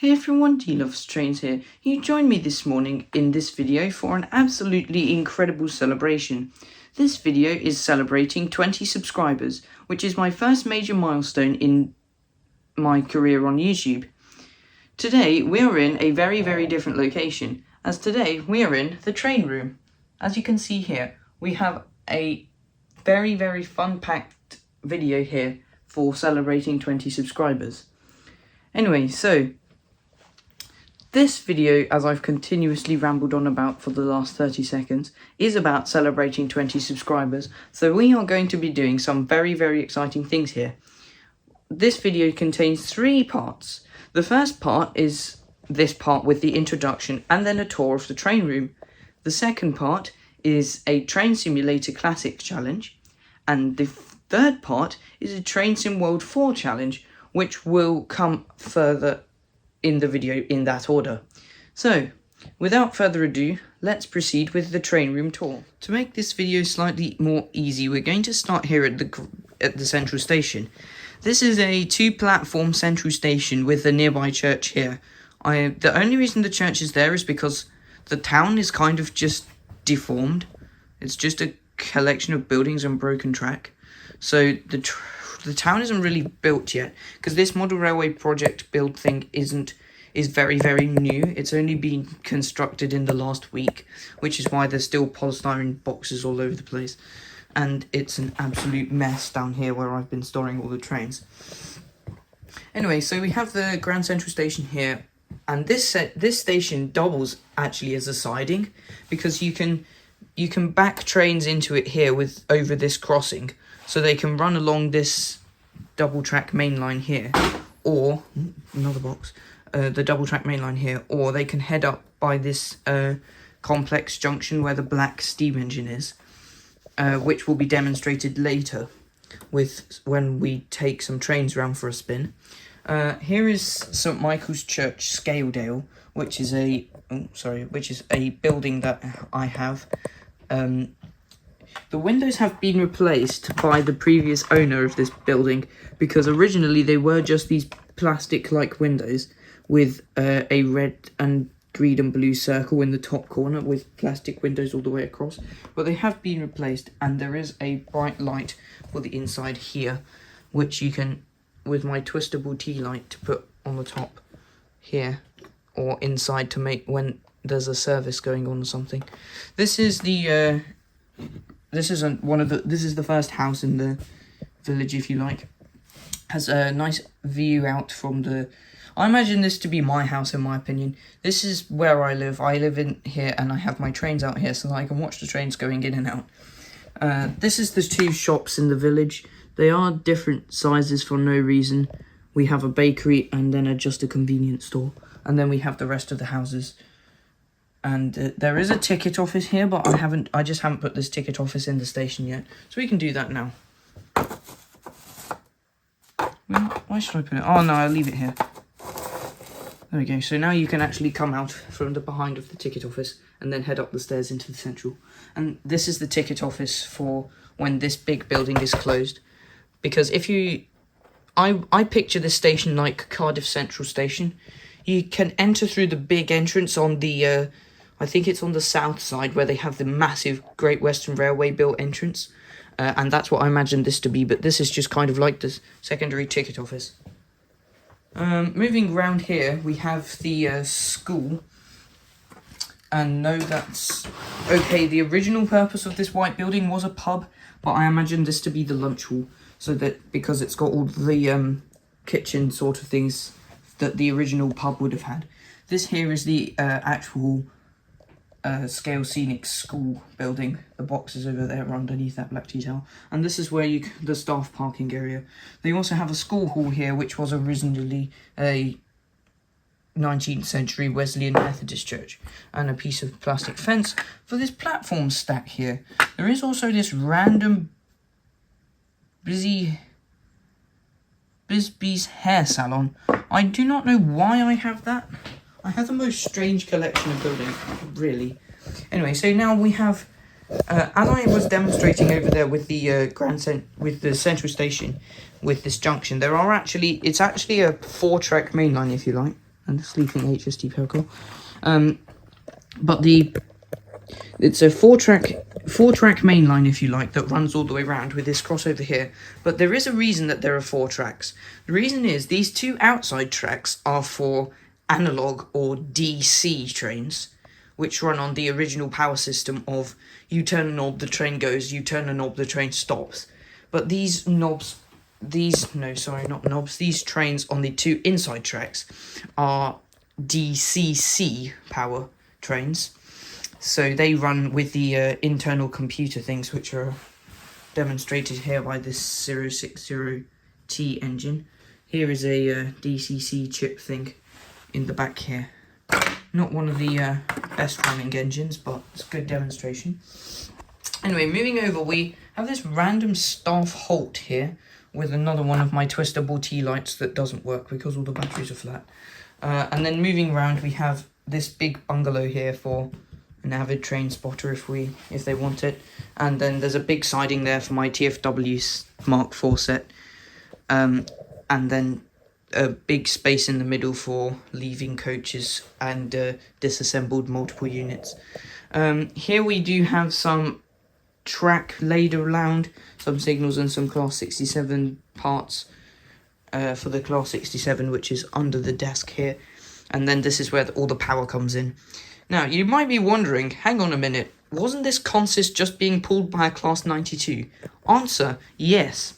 Hey everyone, D-Loves Trains here. You joined me this morning in this video for an absolutely incredible celebration. This video is celebrating 20 subscribers, which is my first major milestone in my career on YouTube. Today we are in a very different location, as today we are in the train room. As you can see here, we have a very fun-packed video here for celebrating 20 subscribers. Anyway, so this video, as I've continuously rambled on about for the last 30 seconds, is about celebrating 20 subscribers, so we are going to be doing some very exciting things here. This video contains 3 parts. The first part is this part with the introduction and then a tour of the train room. The second part is a Train Simulator Classic challenge, and the third part is a Train Sim World 4 challenge, which will come further in the video in that order. So, without further ado, let's proceed with the train room tour. To make this video slightly more easy, we're going to start here at the central station. This is a 2-platform central station with a nearby church here. The only reason the church is there is because the town is kind of just deformed. It's just a collection of buildings and broken track. So the town isn't really built yet, because this model railway project build thing is very new. It's only been constructed in the last week, which is why there's still polystyrene boxes all over the place, and it's an absolute mess down here where I've been storing all the trains. Anyway, so we have the Grand Central Station here, and this station doubles actually as a siding, because you can back trains into it here over this crossing. So they can run along this double track main line here, or another box, the double track main line here, or they can head up by this complex junction where the black steam engine is, which will be demonstrated later when we take some trains round for a spin. Here is St Michael's Church, Scaledale, which is a building that I have. The windows have been replaced by the previous owner of this building, because originally they were just these plastic-like windows with a red and green and blue circle in the top corner with plastic windows all the way across. But they have been replaced, and there is a bright light for the inside here, which you can, with my twistable T light, to put on the top here or inside to make when there's a service going on or something. This is the this is the first house in the village, if you like. Has a nice view out from the... I imagine this to be my house, in my opinion. This is where I live. I live in here, and I have my trains out here so that I can watch the trains going in and out. This is the 2 shops in the village. They are different sizes for no reason. We have a bakery and then just a convenience store. And then we have the rest of the houses. And there is a ticket office here, but I just haven't put this ticket office in the station yet. So we can do that now. Why should I put it? Oh no, I'll leave it here. There we go. So now you can actually come out from the behind of the ticket office and then head up the stairs into the central. And this is the ticket office for when this big building is closed. Because if you... I picture this station like Cardiff Central Station. You can enter through the big entrance on the... I think it's on the south side where they have the massive Great Western Railway built entrance. And that's what I imagined this to be, but this is just kind of like the secondary ticket office. Moving round here, we have the school. And no, that's... Okay, the original purpose of this white building was a pub, but I imagined this to be the lunch hall. So that, because it's got all the kitchen sort of things that the original pub would have had. This here is the actual Scale Scenic School building. The boxes over there are underneath that black detail. And this is where the staff parking area. They also have a school hall here, which was originally a 19th century Wesleyan Methodist church. And a piece of plastic fence for this platform stack here. There is also this random Bisbee's hair salon. I do not know why I have that. I have the most strange collection of buildings, really. Anyway, so now we have, as I was demonstrating over there with the with the central station, with this junction, it's actually a 4-track main line, if you like. and the sleeping HST power car. But it's a four track mainline, if you like, that runs all the way around with this crossover here. But there is a reason that there are 4 tracks. The reason is these 2 outside tracks are for analog or DC trains, which run on the original power system of you turn a knob, the train goes, you turn a knob, the train stops. But these trains on the 2 inside tracks are DCC power trains. So they run with the internal computer things, which are demonstrated here by this 060T engine. Here is a DCC chip thing in the back here. Not one of the best running engines, but it's a good demonstration. Anyway, moving over, we have this random staff halt here with another one of my twistable T lights that doesn't work because all the batteries are flat. And then moving around, we have this big bungalow here for an avid train spotter if they want it. And then there's a big siding there for my TFW Mark IV set. And then a big space in the middle for leaving coaches and disassembled multiple units. Here we do have some track laid around, some signals and some Class 67 parts for the Class 67, which is under the desk here. And then this is where all the power comes in. Now, you might be wondering, hang on a minute, wasn't this consist just being pulled by a Class 92? Answer, yes.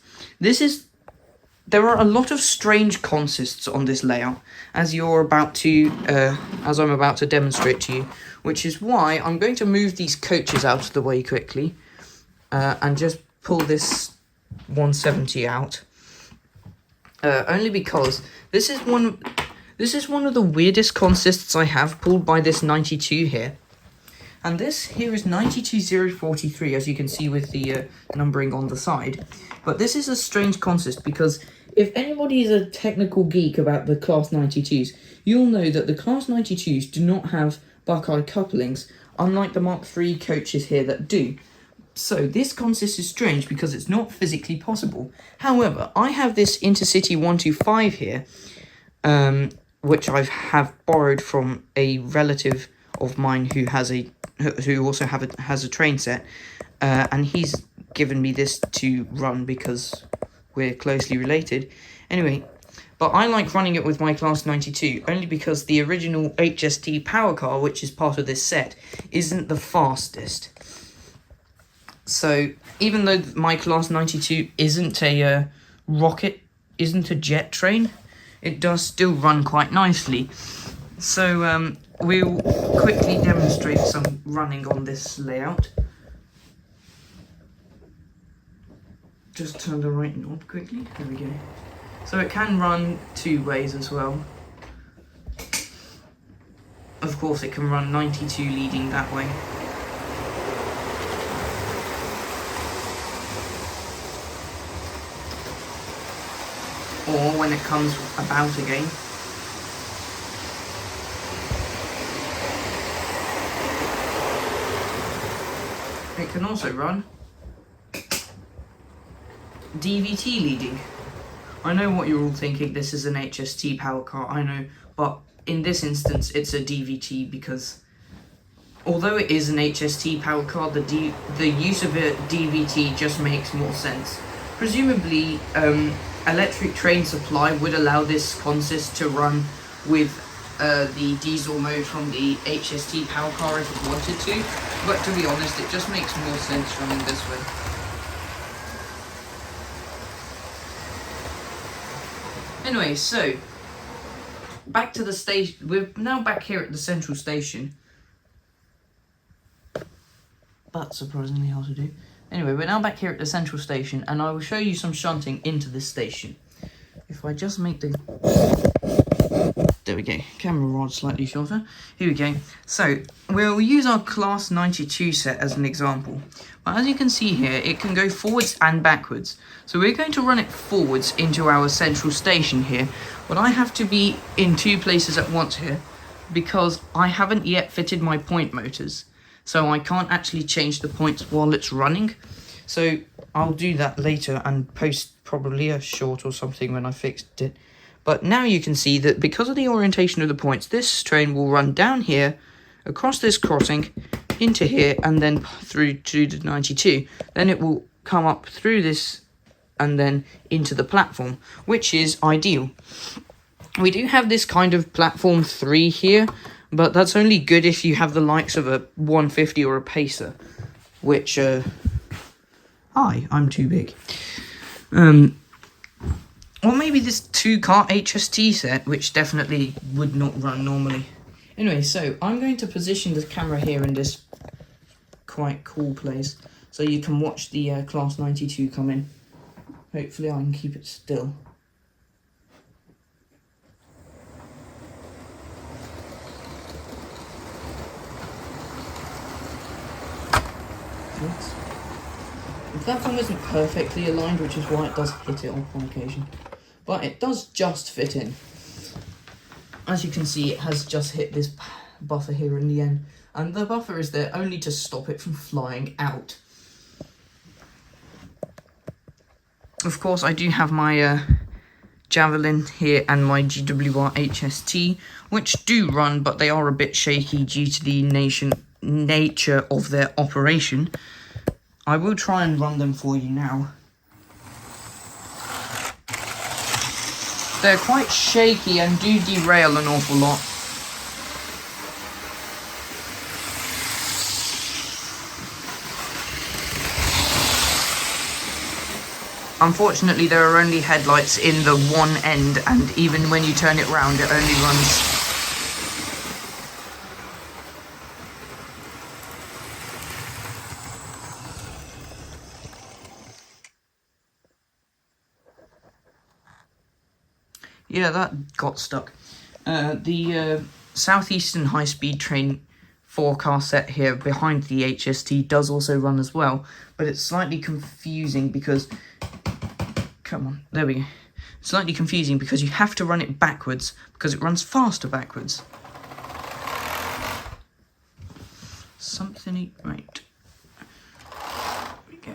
There are a lot of strange consists on this layout, as I'm about to demonstrate to you, which is why I'm going to move these coaches out of the way quickly, and just pull this 170 out. Only because this is one of the weirdest consists I have pulled by this 92 here. And this here is 92043, as you can see with the numbering on the side. But this is a strange consist because if anybody is a technical geek about the Class 92s, you'll know that the Class 92s do not have Buckeye couplings, unlike the Mark III coaches here that do. So this consist is strange because it's not physically possible. However, I have this Intercity 125 here, which I have borrowed from a relative of mine who also has a train set, and he's given me this to run because we're closely related. Anyway, but I like running it with my Class 92 only because the original HST power car, which is part of this set, isn't the fastest. So even though my Class 92 isn't a jet train, it does still run quite nicely. So we'll quickly demonstrate some running on this layout. Just turn the right knob quickly. There we go. So it can run 2 ways as well. Of course, it can run 92 leading that way. Or when it comes about again, it can also run DVT leading. I know what you're all thinking, this is an HST power car, I know, but in this instance it's a DVT because although it is an HST power car, the use of a DVT just makes more sense. Presumably, electric train supply would allow this consist to run with the diesel mode from the HST power car if it wanted to, but to be honest, it just makes more sense running this way. Anyway, so back to the station. We're now back here at the central station. That's surprisingly hard to do. Anyway, we're now back here at the central station, and I will show you some shunting into this station. If I just make the... There we go, camera rod slightly shorter. Here we go. So, we'll use our Class 92 set as an example. But as you can see here, it can go forwards and backwards. So we're going to run it forwards into our central station here. But I have to be in 2 places at once here, because I haven't yet fitted my point motors. So I can't actually change the points while it's running. So I'll do that later and post probably a short or something when I fixed it. But now you can see that because of the orientation of the points, this train will run down here, across this crossing, into here, and then through to the 92. Then it will come up through this and then into the platform, which is ideal. We do have this kind of platform 3 here, but that's only good if you have the likes of a 150 or a Pacer, which, hi, I'm too big. Or maybe this 2-car HST set, which definitely would not run normally. Anyway, so I'm going to position the camera here in this quite cool place, so you can watch the Class 92 come in. Hopefully I can keep it still. Oops. The platform isn't perfectly aligned, which is why it does hit it on occasion. But it does just fit in. As you can see, it has just hit this buffer here in the end. And the buffer is there only to stop it from flying out. Of course, I do have my Javelin here and my GWR HST, which do run, but they are a bit shaky due to the nature of their operation. I will try and run them for you now. They're quite shaky and do derail an awful lot. Unfortunately, there are only headlights in the one end, and even when you turn it round, it only runs. Yeah, that got stuck. The Southeastern high-speed train 4-car set here behind the HST does also run as well, but it's slightly confusing because... Come on, there we go. It's slightly confusing because you have to run it backwards, because it runs faster backwards. Something... right. There we go.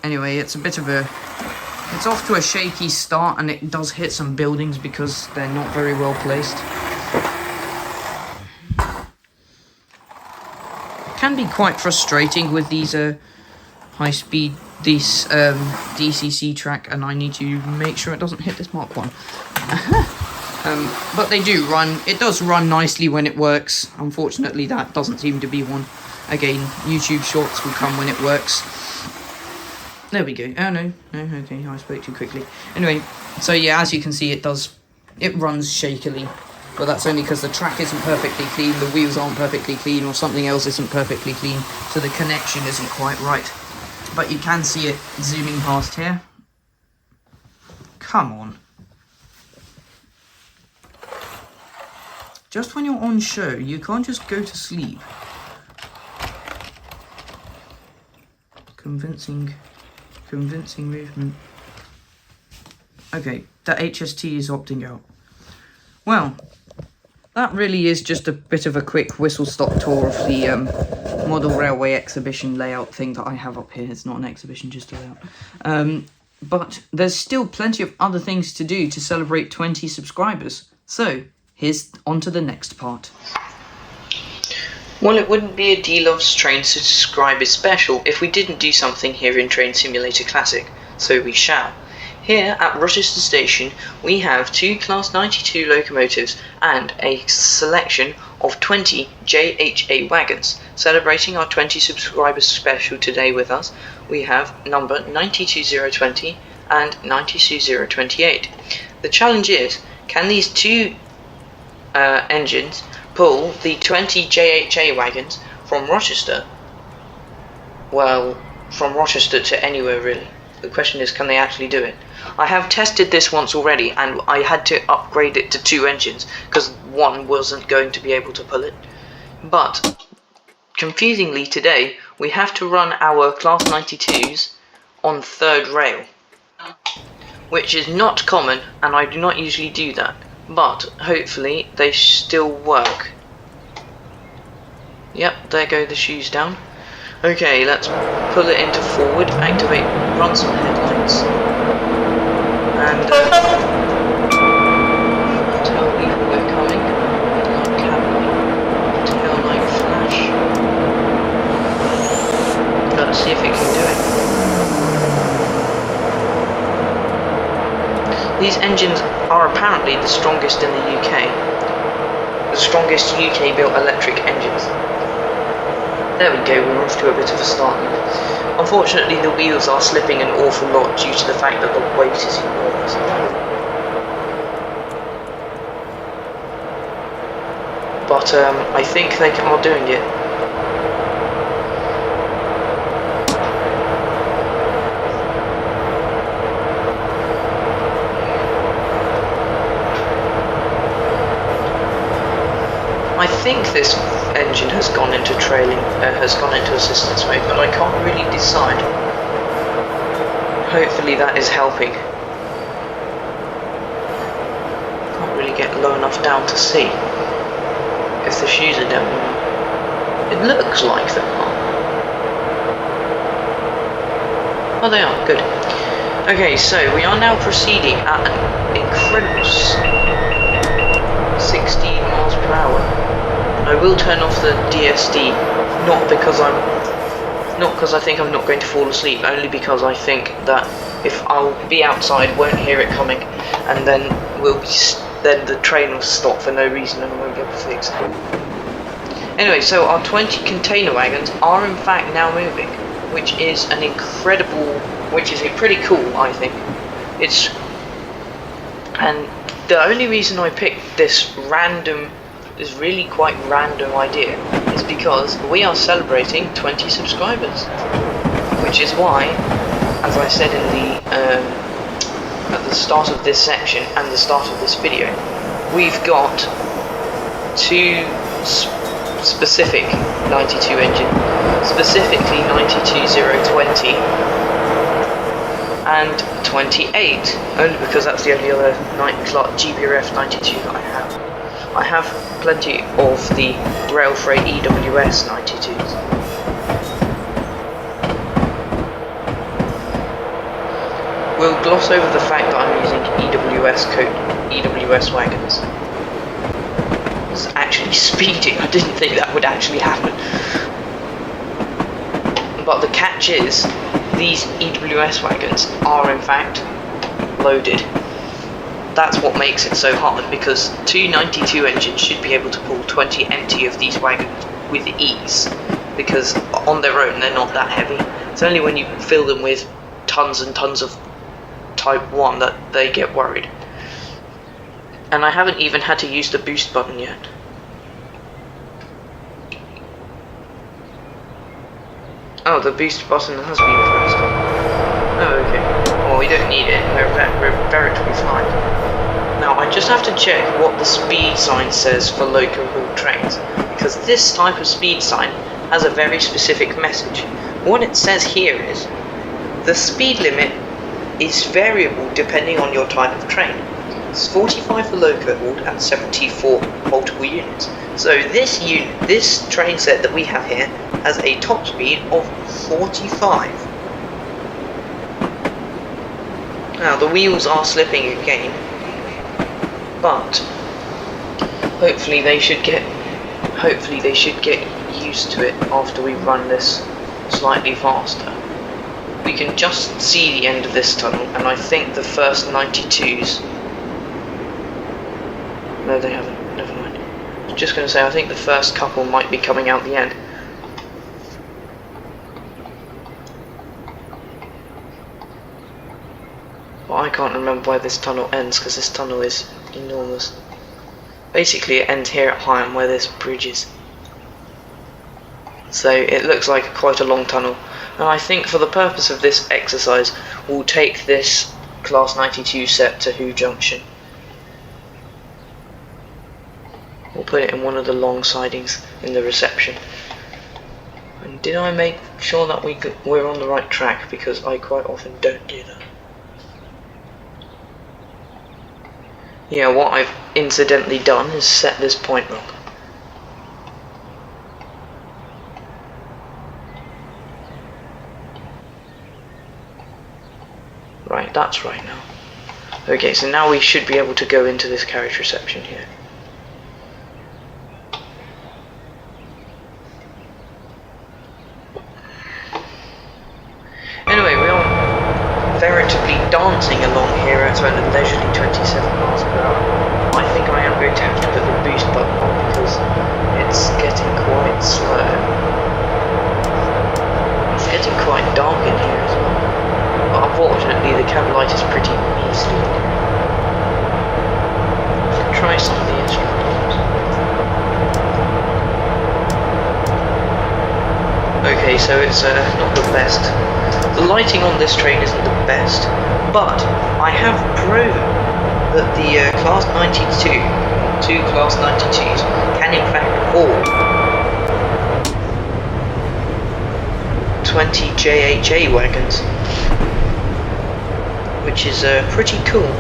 Anyway, it's a bit of a... It's off to a shaky start, and it does hit some buildings because they're not very well placed. It can be quite frustrating with these high-speed, this DCC track, and I need to make sure it doesn't hit this Mark 1. But they do run. It does run nicely when it works. Unfortunately, that doesn't seem to be one. Again, YouTube Shorts will come when it works. There we go. Oh, no, okay, I spoke too quickly. Anyway, so yeah, as you can see, it runs shakily. But that's only because the track isn't perfectly clean, the wheels aren't perfectly clean, or something else isn't perfectly clean, so the connection isn't quite right. But you can see it zooming past here. Come on. Just when you're on show, you can't just go to sleep. Convincing movement. Okay, the HST is opting out. Well, that really is just a bit of a quick whistle-stop tour of the model railway exhibition layout thing that I have up here. It's not an exhibition, just a layout. But there's still plenty of other things to do to celebrate 20 subscribers. So, here's on to the next part. Well, it wouldn't be a D-Loves Train Subscribers special if we didn't do something here in Train Simulator Classic, so we shall. Here at Rochester Station, we have 2 Class 92 locomotives and a selection of 20 JHA wagons. Celebrating our 20 subscribers special today with us, we have number 92020 and 92028. The challenge is, can these two engines pull the 20 JHA wagons from Rochester? Well, from Rochester to anywhere really. The question is, can they actually do it? I have tested this once already, and I had to upgrade it to 2 engines because one wasn't going to be able to pull it. But confusingly today, we have to run our Class 92s on 3rd rail, which is not common, and I do not usually do that. But hopefully they still work. Yep, there go the shoes down. Okay, let's pull it into forward, activate, run some headlights. wagons. And tell people we're coming. Like cavalry. Tail-light flash. Let's see if it can do it. These engines are apparently the strongest in the UK. The strongest UK-built electric engines. There we go, we're off to a bit of a start. Unfortunately, the wheels are slipping an awful lot due to the fact that the weight is enormous. But I think they are doing it. I think this engine has gone into assistance mode, but I can't really decide. Hopefully that is helping. Can't really get low enough down to see if the shoes are down. It looks like they are. Oh, they are, good. Okay, so we are now proceeding at an incredible 16 miles per hour. I will turn off the DSD, not because I think I'm not going to fall asleep, only because I think that if I'll be outside, won't hear it coming, and then then the train will stop for no reason and I won't be able to fix it. Anyway, so our 20 container wagons are in fact now moving, which is pretty cool, I think. And the only reason I picked this really quite random idea is because we are celebrating 20 subscribers, which is why, as I said at the start of this section and the start of this video, we've got two specific 92 engine, specifically 92020 and 28, only because that's the only other GBRF 92 that I have. I have plenty of the rail freight EWS 92s. We'll gloss over the fact that I'm using EWS wagons. It's actually speeding. I didn't think that would actually happen. But the catch is, these EWS wagons are in fact loaded. That's what makes it so hard, because two 92 engines should be able to pull 20 empty of these wagons with ease, because on their own they're not that heavy. It's only when you fill them with tons and tons of Type 1 that they get worried. And I haven't even had to use the boost button yet. Oh, the boost button has been pressed. Oh, okay. Well, we don't need it. We're veritably fine. Now, I just have to check what the speed sign says for local haul trains, because this type of speed sign has a very specific message. What it says here is, the speed limit is variable depending on your type of train. It's 45 for local haul and 70 for multiple units. So this train set that we have here has a top speed of 45. Now the wheels are slipping again, but hopefully they should get used to it after we run this slightly faster. We can just see the end of this tunnel, and I think the first 92s... No, they haven't. Never mind. I was just going to say, I think the first couple might be coming out the end. But I can't remember where this tunnel ends, because this tunnel is enormous. Basically, it ends here at Higham, where this bridge is. So it looks like quite a long tunnel. And I think for the purpose of this exercise, we'll take this Class 92 set to Hoo Junction. We'll put it in one of the long sidings in the reception. And did I make sure that we're on the right track? Because I quite often don't do that. Yeah, what I've incidentally done is set this point wrong. that's right now. Okay, so now we should be able to go into this carriage reception here. Anyway, we are veritably dancing along here at a leisurely 27 miles per hour. I think I am going to have to put the boost button on because it's getting quite slow. It's getting quite dark in here as well. But unfortunately the cab light is pretty measly. Try some of the instruments. Okay, so it's not the best. The lighting on this train isn't the best, but I have proven that the Class 92, two Class 92s, can in fact haul 20 JHA wagons, which is pretty cool.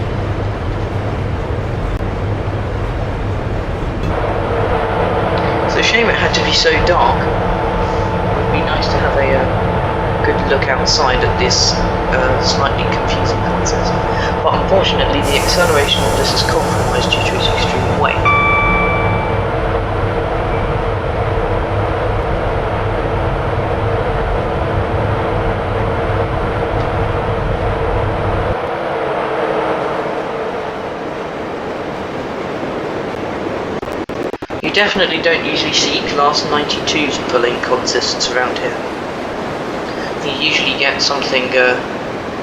It's a shame it had to be so dark. It would be nice to have a good look outside at this slightly confusing process. But unfortunately the acceleration of this is compromised due to its extreme weight. You definitely don't usually see Class 92s pulling consists around here. You usually get something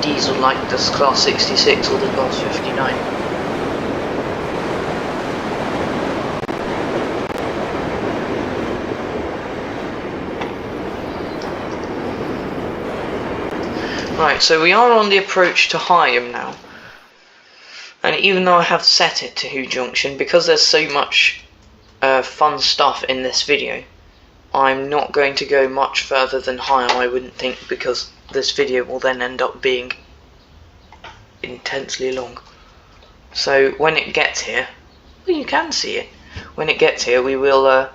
diesel like this Class 66 or the Class 59. Right, so we are on the approach to Higham now. And even though I have set it to Who Junction, because there's so much fun stuff in this video, I'm not going to go much further than Higham, I wouldn't think, because this video will then end up being intensely long. So when it gets here, well, you can see it. When it gets here, we will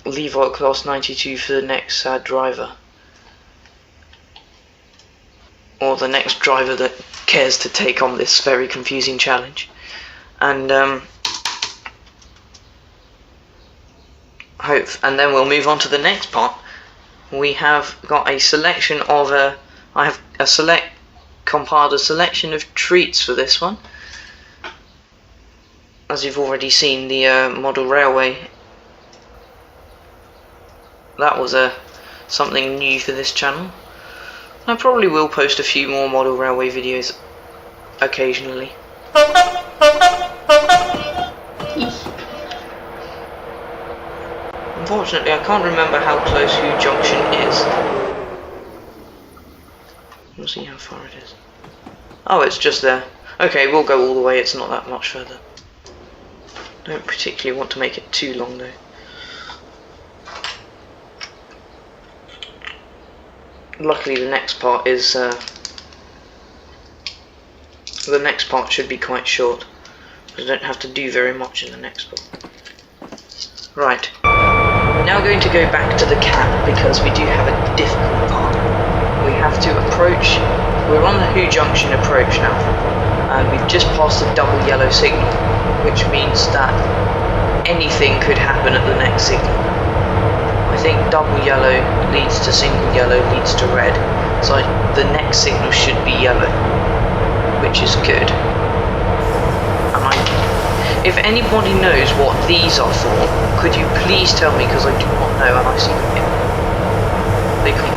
leave our Class 92 for the next sad driver. Or the next driver that cares to take on this very confusing challenge. And then we'll move on to the next part. We have got a selection of I have compiled a selection of treats for this one. As you've already seen, the model railway, that was something new for this channel. I probably will post a few more model railway videos occasionally. Unfortunately, I can't remember how close Who Junction is. We'll see how far it is. Oh, it's just there. Okay, we'll go all the way, it's not that much further. Don't particularly want to make it too long though. Luckily the next part is the next part should be quite short. I don't have to do very much in the next part. Right. Now going to go back to the cab because we do have a difficult part. We have to approach, we're on the Who Junction approach now, and we've just passed the double yellow signal, which means that anything could happen at the next signal. I think double yellow leads to single yellow leads to red, so the next signal should be yellow, which is good. And if anybody knows what these are for, could you please tell me, because I do not know and I see them here.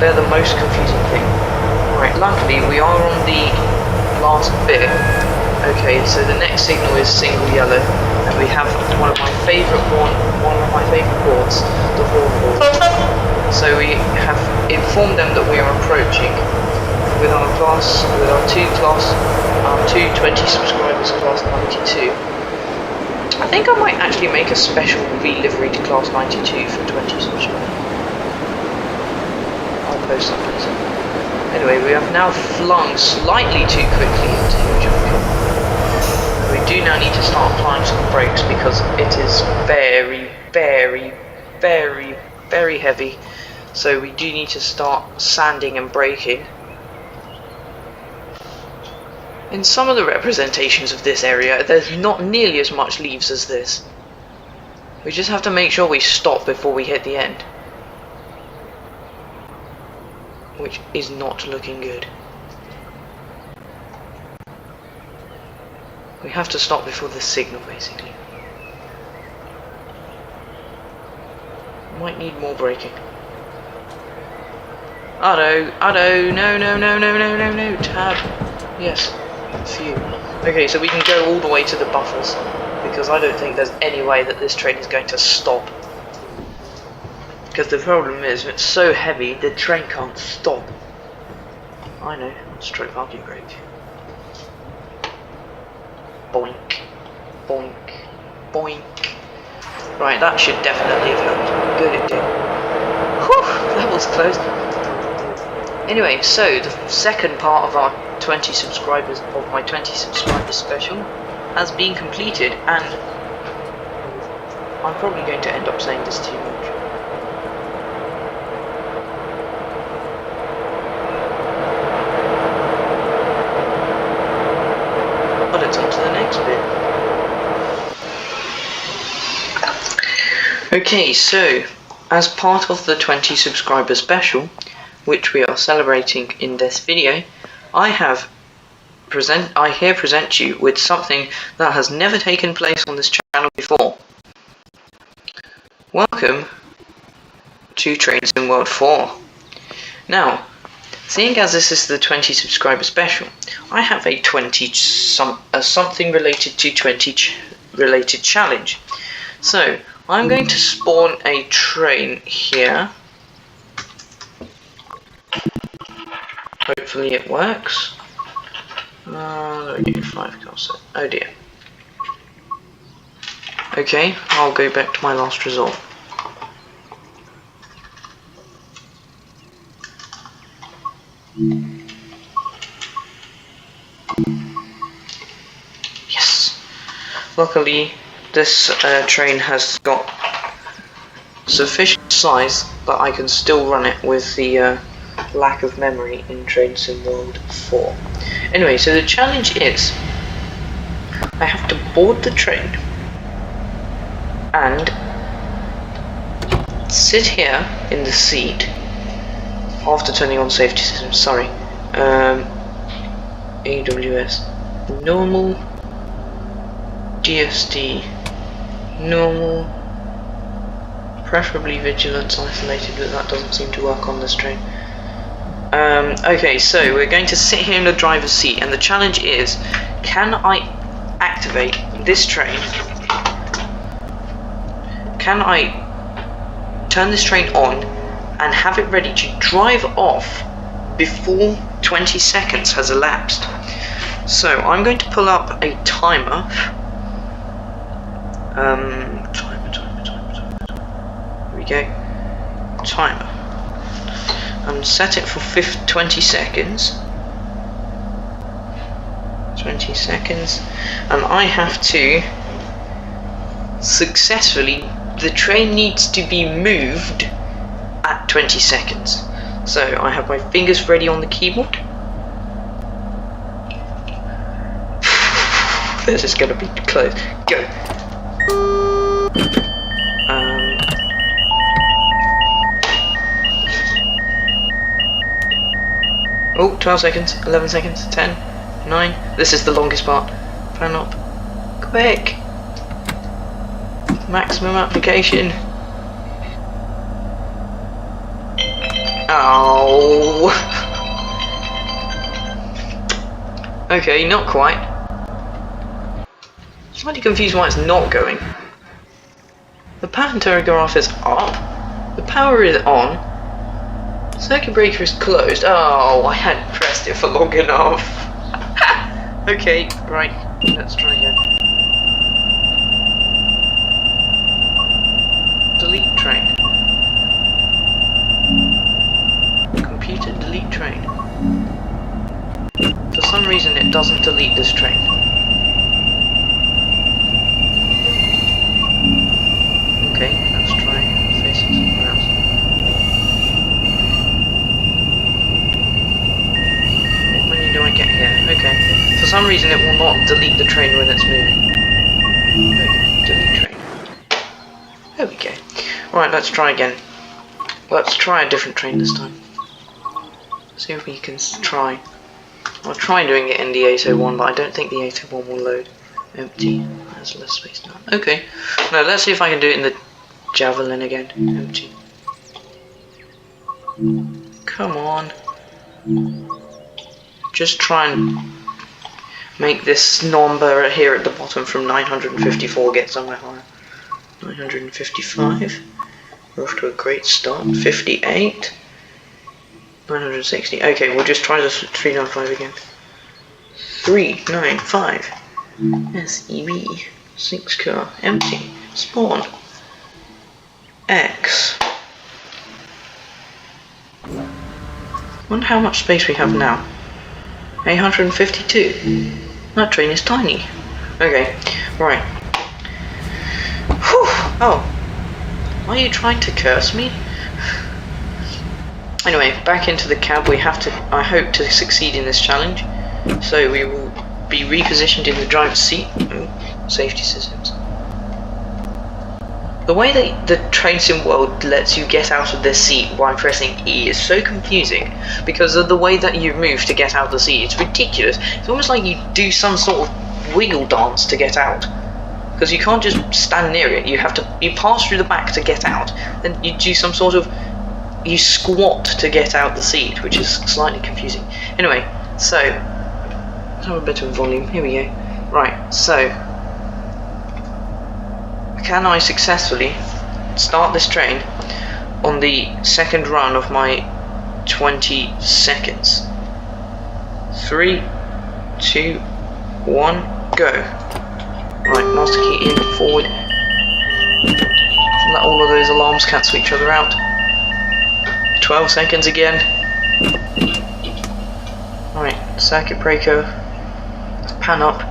They're the most confusing thing. Right, luckily we are on the last bit. Okay, so the next signal is single yellow, and we have one of my favourite boards, the horn board. So we have informed them that we are approaching with our 220 subscribers Class 92. I think I might actually make a special re-livery to Class 92 for 20 subscribers. I'll post that later. Anyway, we have now flung slightly too quickly into Who Junction. We do now need to start applying some brakes because it is very, very, very, very heavy. So we do need to start sanding and braking. In some of the representations of this area, there's not nearly as much leaves as this. We just have to make sure we stop before we hit the end. Which is not looking good. We have to stop before the signal, basically. Might need more braking. Auto, no, tab. Yes, phew. Okay, so we can go all the way to the buffers, because I don't think there's any way that this train is going to stop. Because the problem is, it's so heavy, the train can't stop. I know, stroke parking brake. Boink, boink, boink. Right, that should definitely have helped. Good, it did. Whew, that was close. Anyway, so the second part of our 20 subscribers, of my 20 subscribers special, has been completed, and I'm probably going to end up saying this too much. But it's on to the next bit. Okay, so as part of the 20 subscriber special, which we are celebrating in this video, I here present you with something that has never taken place on this channel before. Welcome to Train Sim World 4. Now, seeing as this is the 20 subscriber special, I have a something related to 20 related challenge. So I'm going to spawn a train here. Hopefully it works. There we go, 5 cars. Oh dear. Okay, I'll go back to my last resort. Yes. Luckily, this train has got sufficient size that I can still run it with the lack of memory in Train Sim World 4. Anyway, so the challenge is I have to board the train and sit here in the seat after turning on safety systems. Sorry, AWS normal, DSD normal, preferably vigilance isolated, but that doesn't seem to work on this train. Okay, so we're going to sit here in the driver's seat, and the challenge is, can I activate this train? Can I turn this train on and have it ready to drive off before 20 seconds has elapsed? So I'm going to pull up a timer. Here we go. Timer. And set it for 20 seconds. 20 seconds. And I have to successfully, the train needs to be moved at 20 seconds. So I have my fingers ready on the keyboard. This is going to be close. Go. Oh, 12 seconds, 11 seconds, 10, 9. This is the longest part. Plan up. Quick. Maximum application. Oh. Okay, not quite. Slightly confused why it's not going. The pattern telegraph is up. The power is on. Circuit breaker is closed. Oh, I hadn't pressed it for long enough. Okay, right. Let's try again. Delete train. Computer, delete train. For some reason it doesn't delete this train. Okay, let's try facing somewhere else. What menu do I get here? Okay. For some reason reason it will not delete the train when it's moving. There we go, delete train. There we go. Right, let's try again. Let's try a different train this time. See if we can try. I'll try doing it in the 801, but I don't think the 801 will load. Empty. There's less space now. Okay. Now let's see if I can do it in the Javelin again. Empty. Come on. Just try and make this number here at the bottom from 954 get somewhere higher. 955. We're off to a great start. 58. 960. Okay, we'll just try this 395 again. 395. SEB. 6 car. Empty. Spawn. X. Wonder how much space we have now. 852. That train is tiny. Okay, right. Whew. Oh. Are you trying to curse me? Anyway, back into the cab. We have to, I hope, to succeed in this challenge. So we will be repositioned in the driver's seat. Oh, safety systems. The way that the train sim world lets you get out of this seat while pressing E is so confusing because of the way that you move to get out of the seat. It's ridiculous. It's almost like you do some sort of wiggle dance to get out. Because you can't just stand near it. You pass through the back to get out. Then you do some sort of, you squat to get out the seat, which is slightly confusing. Anyway, so let's have a bit of volume. Here we go. Right, so can I successfully start this train on the second run of my 20 seconds? 3, 2, 1, go. Right, master key in, forward. Let all of those alarms cancel each other out. 12 seconds again. Right, circuit breaker. Pan up.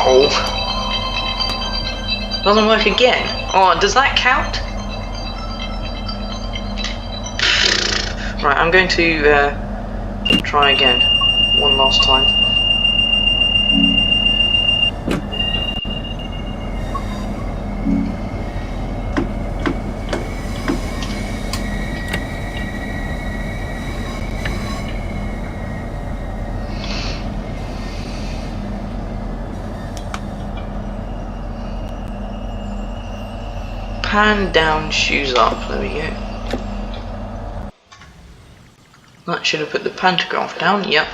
Oh. Doesn't work again. Oh, does that count? Right, I'm going to try again, one last time. Pan down, shoes up, there we go. That should have put the pantograph down, yep.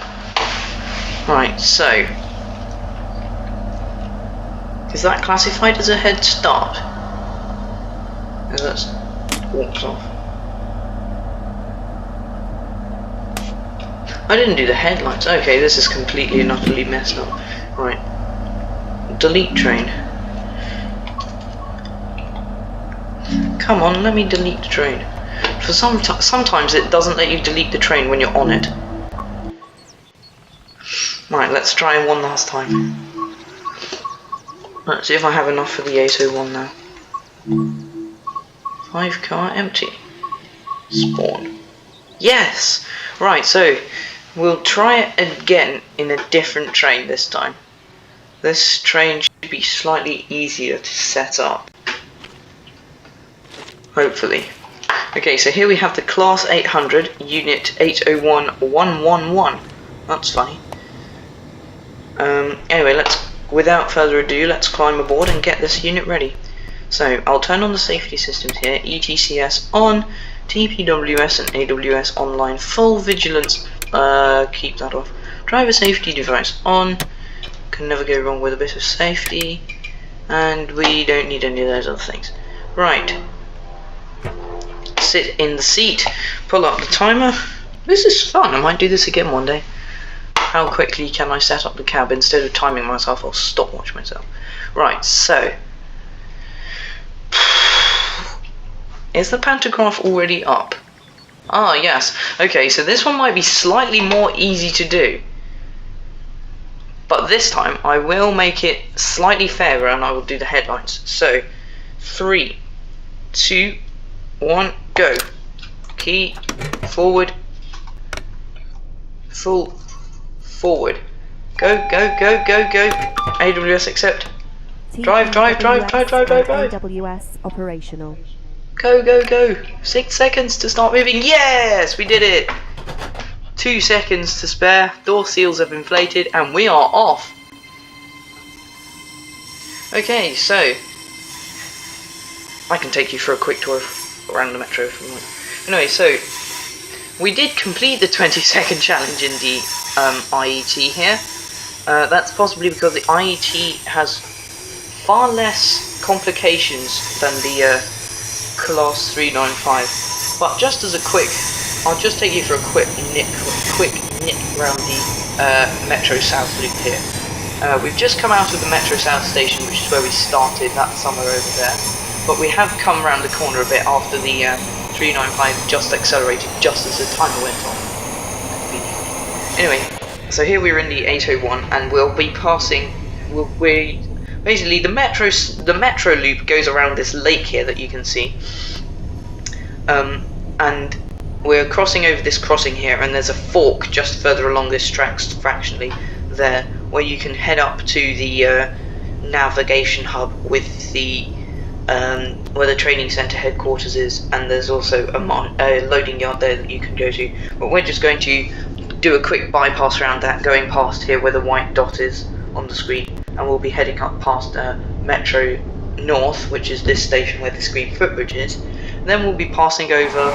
Right, so is that classified as a head start? No, that's walks off. I didn't do the headlights. Okay, this is completely and utterly messed up. Right. Delete train. Come on, let me delete the train. For sometimes it doesn't let you delete the train when you're on it. Right, let's try one last time. Let's see if I have enough for the 801 now. 5 car empty. Spawn. Yes! Right, so we'll try it again in a different train this time. This train should be slightly easier to set up. Hopefully. Okay, so here we have the Class 800, Unit 801111. That's funny. Anyway, without further ado, let's climb aboard and get this unit ready. So, I'll turn on the safety systems here, ETCS on, TPWS and AWS online, full vigilance, keep that off. Driver safety device on, can never go wrong with a bit of safety, and we don't need any of those other things. Right. Sit in the seat, pull up the timer. This is fun, I might do this again one day. How quickly can I set up the cab? Instead of timing myself, I'll stopwatch myself. Right, so is the pantograph already up? Ah, yes. Okay, so this one might be slightly more easy to do. But this time, I will make it slightly fairer and I will do the headlights. So, 3, 2, 1, go. Key, forward, full, forward. Go, go, go, go, go. AWS accept. Drive. AWS operational. Go, go, go. 6 seconds to start moving. Yes, we did it. 2 seconds to spare. Door seals have inflated and we are off. Okay, so I can take you for a quick tour around the metro if you want. Anyway, so we did complete the 20-second challenge in the IET here. That's possibly because the IET has far less complications than the Class 395. But just as a quick, I'll just take you for a quick nip around the Metro South loop here. We've just come out of the Metro South station, which is where we started, that's somewhere over there. But we have come around the corner a bit after the 395 just accelerated just as the timer went on. Anyway, so here we're in the 801 and we'll be passing, basically the metro loop goes around this lake here that you can see. And we're crossing over this crossing here and there's a fork just further along this track fractionally there where you can head up to the navigation hub with the where the training center headquarters is, and there's also a loading yard there that you can go to, but we're just going to do a quick bypass around that, going past here where the white dot is on the screen, and we'll be heading up past Metro North, which is this station where this green footbridge is. And then we'll be passing over,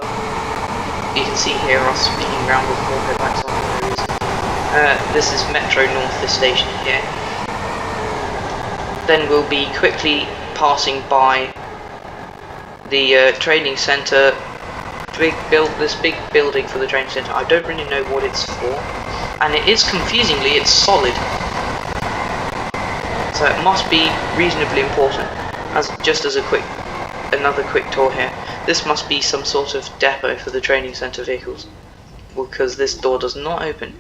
you can see here us spinning around with more headlights on the roads. This is Metro North, this station here. Then we'll be quickly passing by the training center, this big building for the training center. I don't really know what it's for, and it is confusingly, it's solid, so it must be reasonably important. Just as another quick tour here, this must be some sort of depot for the training center vehicles, because this door does not open.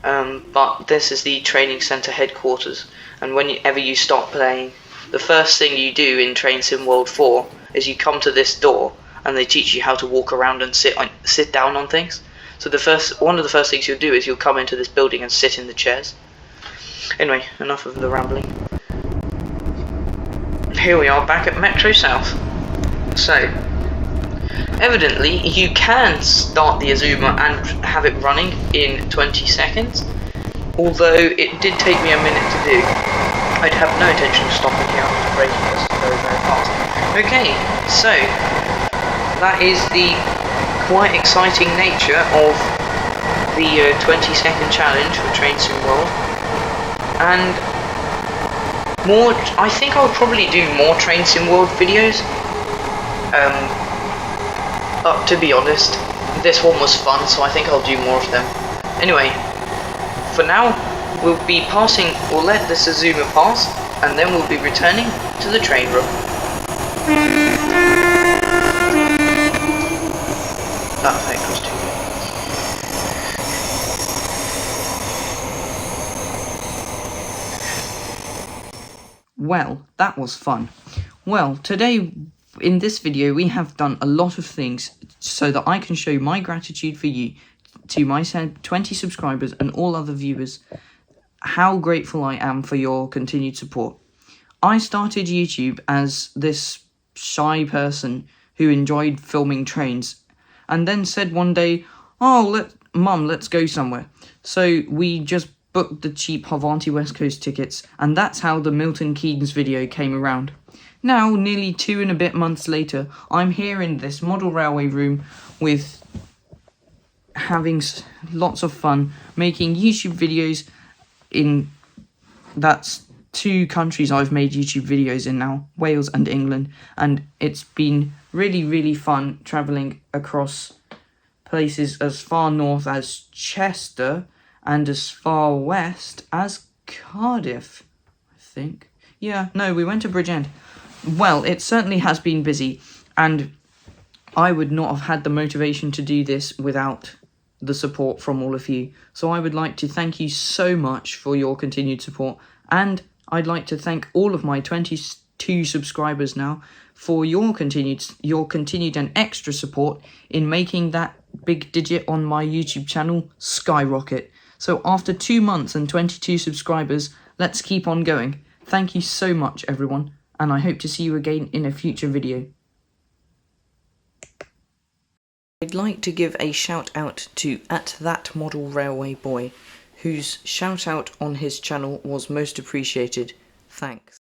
But this is the training center headquarters, and whenever you stop playing, the first thing you do in Train Sim World 4 is you come to this door and they teach you how to walk around and sit down on things. So one of the first things you'll do is you'll come into this building and sit in the chairs. Anyway, enough of the rambling. Here we are back at Metro South. So, evidently you can start the Azuma and have it running in 20 seconds, although it did take me a minute to do. I'd have no intention of stopping here after braking this very, very fast. Okay, so that is the quite exciting nature of the 20-second challenge for Train Sim World. And I think I'll probably do more Train Sim World videos. To be honest, this one was fun, so I think I'll do more of them. Anyway, for now, we'll let the Azuma pass, and then we'll be returning to the train room. That effect was too good. Well, that was fun. Well, today in this video we have done a lot of things so that I can show my gratitude for you, to my 20 subscribers and all other viewers, how grateful I am for your continued support. I started YouTube as this shy person who enjoyed filming trains, and then said one day, "Oh, Mum, let's go somewhere." So we just booked the cheap Havanti West Coast tickets, and that's how the Milton Keynes video came around. Now, nearly 2 and a bit months later, I'm here in this model railway room with having lots of fun making YouTube videos that's 2 countries I've made YouTube videos in now, Wales and England, and it's been really, really fun travelling across places as far north as Chester and as far west as Cardiff, I think. Yeah, no, we went to Bridgend. Well, it certainly has been busy, and I would not have had the motivation to do this without the support from all of you. So I would like to thank you so much for your continued support, and I'd like to thank all of my 20 22 subscribers now for your continued and extra support in making that big digit on my YouTube channel skyrocket. So after 2 months and 22 subscribers, let's keep on going. Thank you so much, everyone, and I hope to see you again in a future video. I'd like to give a shout out to @thatmodelrailwayboy, whose shout out on his channel was most appreciated. Thanks.